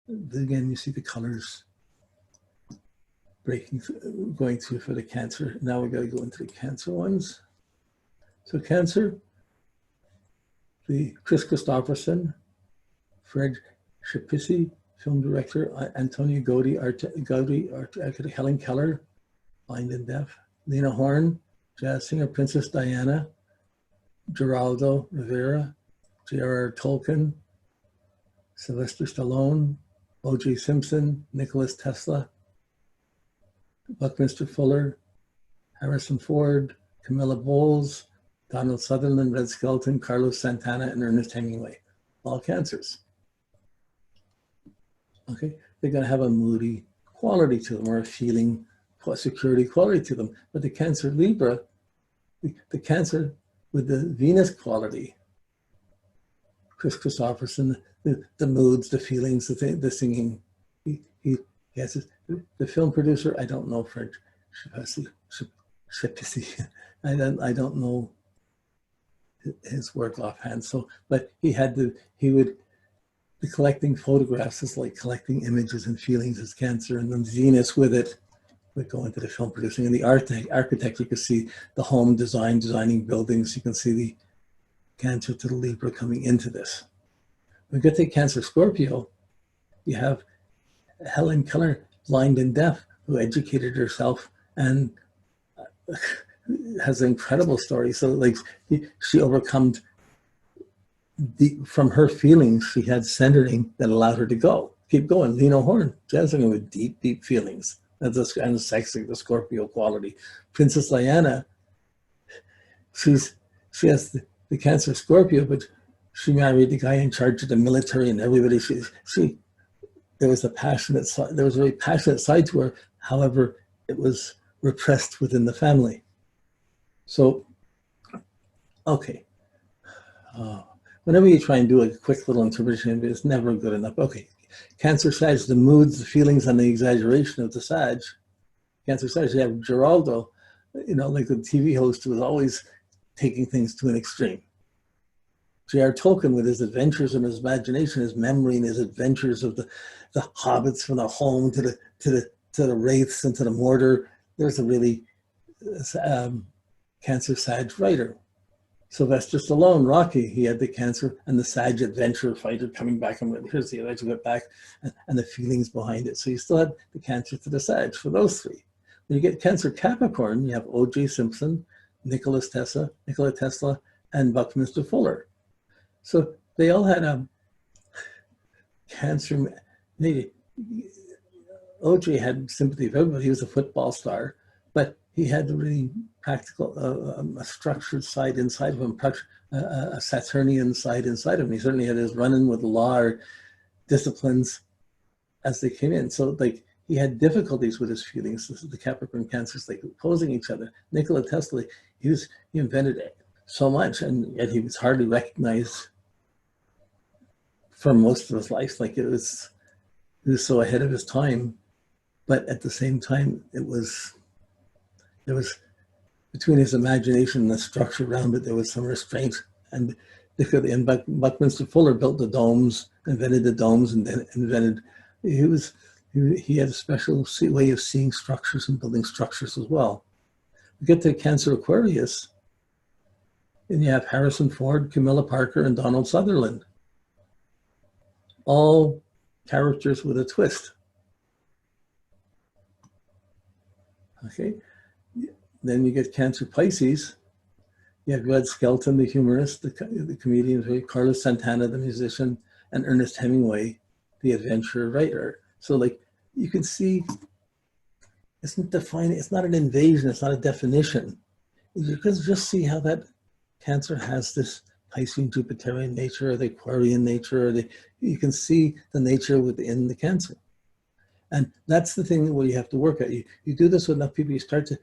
Again, you see the colors going through for the Cancer. Now we got to go into the Cancer ones. So Cancer, the Chris Christopherson, Fred Schapisi, film director, Antonio Gaudi, Helen Keller, blind and deaf, Lena Horne, jazz singer, Princess Diana, Geraldo Rivera, J.R.R. Tolkien, Sylvester Stallone, O.J. Simpson, Nicholas Tesla, Buckminster Fuller, Harrison Ford, Camilla Bowles, Donald Sutherland, Red Skelton, Carlos Santana, and Ernest Hemingway. All Cancers. Okay, they're going to have a moody quality to them or a feeling, security quality to them. But the Cancer Libra, the Cancer with the Venus quality, Chris Christopherson, the moods, the feelings, the singing. He has the film producer. I don't know French. I don't know his work offhand. So, but he would be collecting photographs is like collecting images and feelings as Cancer, and then Venus with it would go into the film producing. And the architect, you can see the home designing buildings. You can see the Cancer to the Libra coming into this. When we get to Cancer Scorpio, you have Helen Keller, blind and deaf, who educated herself and has an incredible story. So like she overcome from her feelings, she had centering that allowed her to keep going. Lena Horne, jazz singer with deep, deep feelings. That's a kind of sexy, the Scorpio quality. Princess Diana, she has the Cancer Scorpio, but she married the guy in charge of the military and everybody. There was a very passionate side to her. However, it was repressed within the family. So, okay. Whenever you try and do a quick little interpretation, it's never good enough. Okay, Cancer Sag, the moods, the feelings, and the exaggeration of the Sag. Cancer Sag, you have Geraldo, like the TV host who was always taking things to an extreme. J.R. Tolkien with his adventures and his imagination, his memory and his adventures of the hobbits from the home to the wraiths and to the mortar. There's a really Cancer Sag writer. Sylvester Stallone, Rocky, he had the Cancer and the Sag adventure fighter coming back, and here's the edge of it back, and the feelings behind it. So you still had the Cancer to the Sag for those three. When you get Cancer Capricorn, you have O.J. Simpson, Nikola Tesla, and Buckminster Fuller. So they all had a Cancer. O.J. had sympathy for everybody. He was a football star, but he had a really practical, a structured side inside of him, a Saturnian side inside of him. He certainly had his run-in with law or disciplines as they came in. So like he had difficulties with his feelings. This is the Capricorn Cancers, like opposing each other. Nikola Tesla, he invented so much, and yet he was hardly recognized for most of his life. Like he was so ahead of his time, but at the same time, there was between his imagination and the structure around it, there was some restraint. And Buckminster Fuller built the domes, invented the domes, and then invented. He had a special way of seeing structures and building structures as well. We get to Cancer Aquarius, and you have Harrison Ford, Camilla Parker, and Donald Sutherland. All characters with a twist. Okay. Then you get Cancer Pisces. You have Red Skelton, the humorist, the comedian, Carlos Santana, the musician, and Ernest Hemingway, the adventure writer. So like you can see, it's not an invasion, it's not a definition. You can just see how that Cancer has this Piscean Jupiterian nature or the Aquarian nature, or you can see the nature within the Cancer. And that's the thing where you have to work at. You do this with enough people, you start to,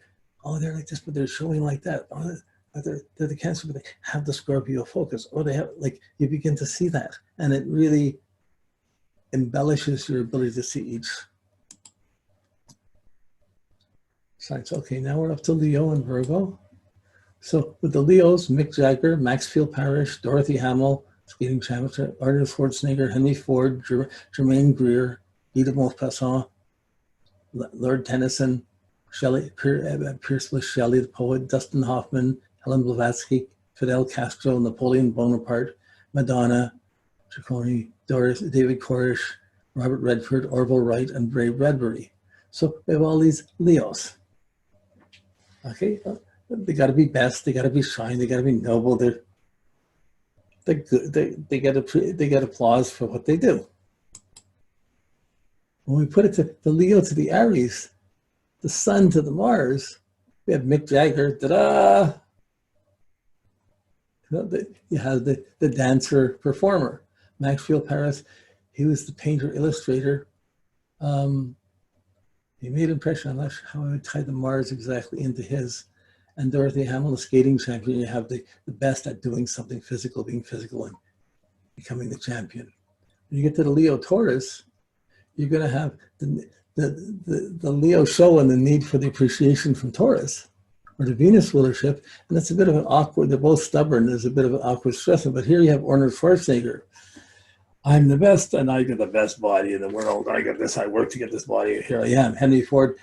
oh, they're like this, but they're showing like that. Oh, they're the Cancer, but they have the Scorpio focus. Or they have, like, you begin to see that. And it really embellishes your ability to see each sign. So, okay, now we're up to Leo and Virgo. So with the Leos, Mick Jagger, Maxfield Parrish, Dorothy Hamill, skating championship, Arnold Schwarzenegger, Henry Ford, Germaine Greer, Guy de Maupassant, Lord Tennyson, Pierce with Shelley, the poet, Dustin Hoffman, Helen Blavatsky, Fidel Castro, Napoleon Bonaparte, Madonna, Ciccone, Doris, David Koresh, Robert Redford, Orville Wright, and Ray Bradbury. So we have all these Leos. Okay, they got to be best. They got to be shine. They got to be noble. They're good. They get applause for what they do. When we put it to the Leo to the Aries, the Sun to the Mars, we have Mick Jagger. Ta-da! You have the dancer performer, Maxfield Parris. He was the painter illustrator. He made an impression. I'm not sure how I would tie the Mars exactly into his. And Dorothy Hamill, the skating champion. You have the best at doing something physical, being physical, and becoming the champion. When you get to the Leo Taurus, you're going to have the Leo show and the need for the appreciation from Taurus, or the Venus rulership, and that's a bit of an awkward. They're both stubborn. There's a bit of an awkward stress. But here you have Arnold Schwarzenegger. I'm the best, and I get the best body in the world. I get this. I work to get this body. Here I am. Henry Ford.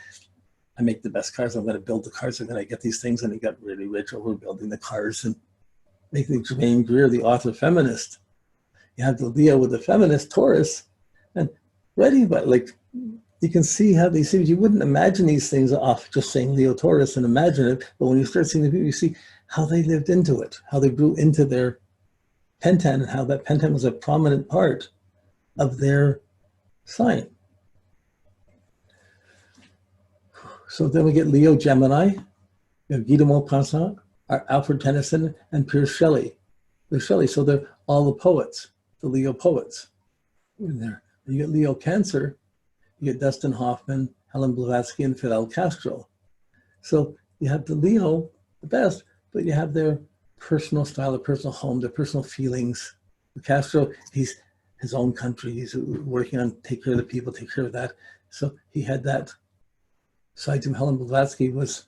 I make the best cars. I'm going to build the cars. I'm going to get these things. And he got really rich over building the cars and making Germaine Greer, the author feminist. You have the Leo with the feminist Taurus, and writing about like you can see how these things. You wouldn't imagine these things off just saying Leo Taurus and imagine it, but when you start seeing the people, you see how they lived into it, how they grew into their Pentan, and how that Pentan was a prominent part of their sign. So then we get Leo Gemini, we have Guy de Maupassant, Alfred Tennyson, and Pierce Shelley. They're Shelley, so they're all the poets, the Leo poets in there. You get Leo Cancer, you get Dustin Hoffman, Helen Blavatsky, and Fidel Castro. So you have the Leo, the best, but you have their personal style, their personal home, their personal feelings. Castro, he's his own country. He's working on take care of the people, take care of that. So he had that side to him. Helen Blavatsky was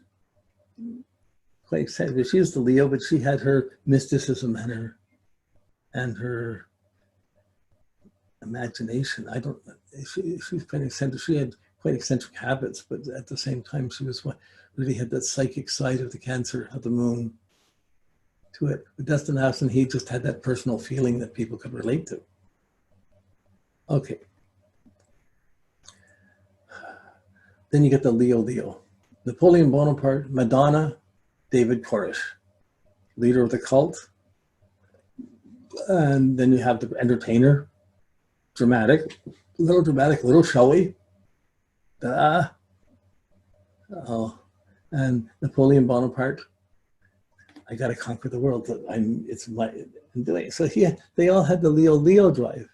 quite excited. She was the Leo, but she had her mysticism and her imagination. She was quite eccentric. She had quite eccentric habits, but at the same time, she was really had that psychic side of the Cancer, of the moon to it. But Dustin Hoffman, he just had that personal feeling that people could relate to. Okay. Then you get the Leo. Napoleon Bonaparte, Madonna, David Koresh, leader of the cult. And then you have the entertainer, dramatic, a little showy. And Napoleon Bonaparte, I got to conquer the world. I'm doing it. So they all had the Leo drive.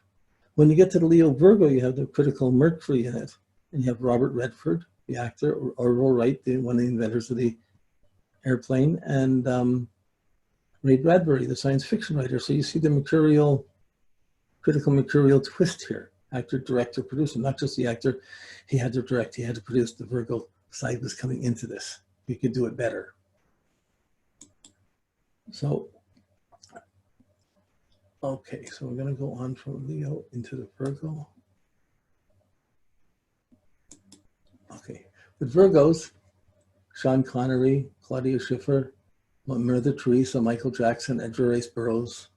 When you get to the Leo Virgo, you have the critical Mercury in it. And you have Robert Redford, the actor, or Orville Wright, one of the inventors of the airplane, and Ray Bradbury, the science fiction writer. So you see the critical mercurial twist here. Actor, director, producer, not just the actor. He had to direct, he had to produce. The Virgo side was coming into this. He could do it better. So, okay, so we're going to go on from Leo into the Virgo. Okay, with Virgos, Sean Connery, Claudia Schiffer, Mother Teresa, Michael Jackson, Edgar Rice Burroughs,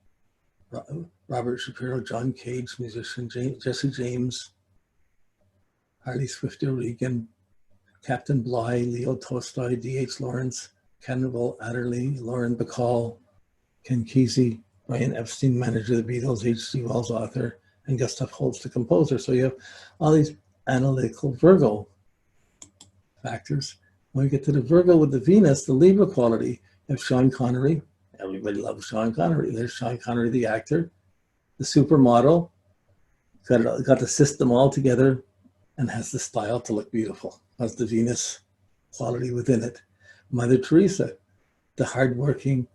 Robert Shapiro, John Cage, musician, Jesse James, Harley Swifter Regan, Captain Bligh, Leo Tolstoy, D.H. Lawrence, Cannibal Adderley, Lauren Bacall, Ken Kesey, Brian Epstein, manager of the Beatles, H.G. Wells, author, and Gustav Holst, the composer. So you have all these analytical Virgo factors. When we get to the Virgo with the Venus, the Libra quality, you have Sean Connery. Everybody loves Sean Connery. There's Sean Connery, the actor, the supermodel, got the system all together and has the style to look beautiful, has the Venus quality within it. Mother Teresa, the hardworking,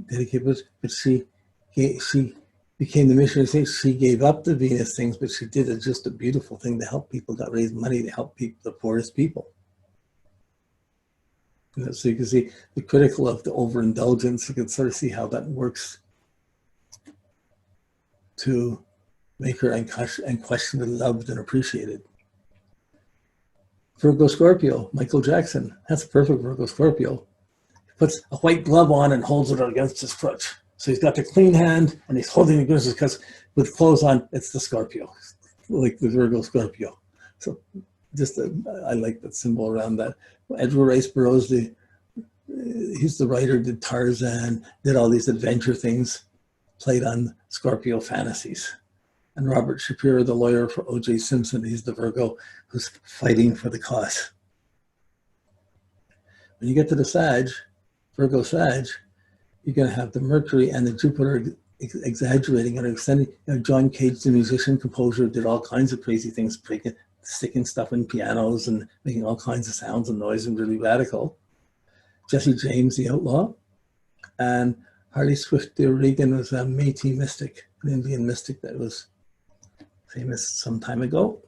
dedicated, but she became the missionary. She gave up the Venus things, but she did just a beautiful thing to help people, got raised money to help people, the poorest people. So you can see the critical of the overindulgence. You can sort of see how that works to make her unquestionably loved and appreciated. Virgo Scorpio, Michael Jackson. That's a perfect Virgo Scorpio. He puts a white glove on and holds it against his crutch. So he's got the clean hand and he's holding it against his crutch with clothes on. It's the Scorpio, like the Virgo Scorpio. So just I like that symbol around that. Edgar Rice Burroughs, he's the writer, did Tarzan, did all these adventure things, played on Scorpio fantasies. And Robert Shapiro, the lawyer for O.J. Simpson, he's the Virgo who's fighting for the cause. When you get to the Sag, Virgo Sag, you're going to have the Mercury and the Jupiter exaggerating and extending. You know, John Cage, the musician, composer, did all kinds of crazy things, sticking stuff in pianos and making all kinds of sounds and noise and really radical. Jesse James, the outlaw, and Harley Swift de Regan was a Métis mystic, an Indian mystic that was famous some time ago.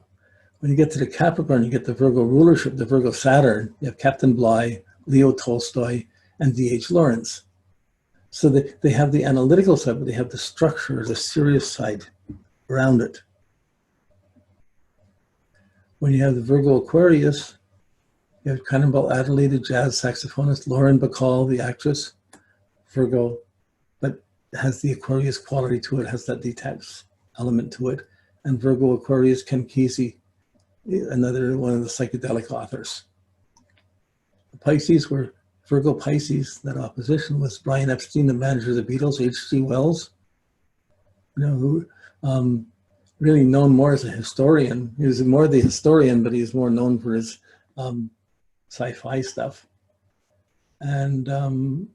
When you get to the Capricorn, you get the Virgo rulership, the Virgo Saturn. You have Captain Bligh, Leo Tolstoy, and D.H. Lawrence. So they have the analytical side, but they have the structure, the serious side around it. When you have the Virgo Aquarius, you have Cannonball Adderley, the jazz saxophonist, Lauren Bacall, the actress, Virgo, but has the Aquarius quality to it, has that detached element to it. And Virgo Aquarius, Ken Kesey, another one of the psychedelic authors. The Pisces were Virgo Pisces. That opposition was Brian Epstein, the manager of the Beatles, H.G. Wells, you know, who really known more as a historian. He was more the historian, but he's more known for his sci-fi stuff. And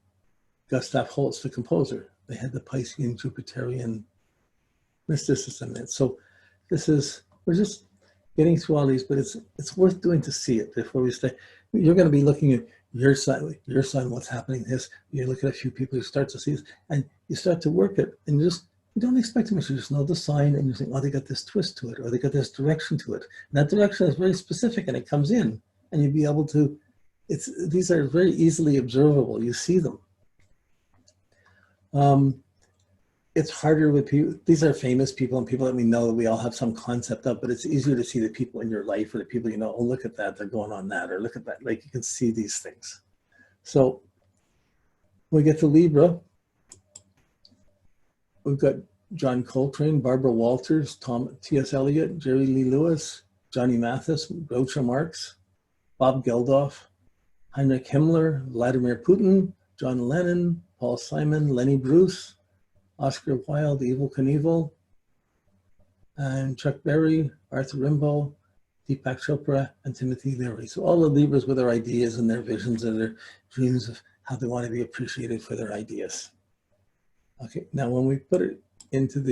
Gustav Holst, the composer. They had the Piscean Jupiterian mysticism in it. So we're just getting through all these, but it's worth doing to see it before we stay. You're going to be looking at your sign, what's happening. You look at a few people, you start to see this, and you start to work it, and you don't expect too much. You just know the sign, and you think, oh, they got this twist to it, or they got this direction to it. And that direction is very specific, and it comes in, and you'll be able to. These are very easily observable. You see them. It's harder with people. These are famous people and people that we know that we all have some concept of, but it's easier to see the people in your life or the people you know, oh, look at that, they're going on that, or look at that. Like you can see these things. So when we get to Libra, we've got John Coltrane, Barbara Walters, T.S. Eliot, Jerry Lee Lewis, Johnny Mathis, Groucho Marx, Bob Geldof, Heinrich Himmler, Vladimir Putin, John Lennon, Paul Simon, Lenny Bruce, Oscar Wilde, Evel Knievel, and Chuck Berry, Arthur Rimbaud, Deepak Chopra, and Timothy Leary. So all the Libras with their ideas and their visions and their dreams of how they want to be appreciated for their ideas. Okay, now when we put it into the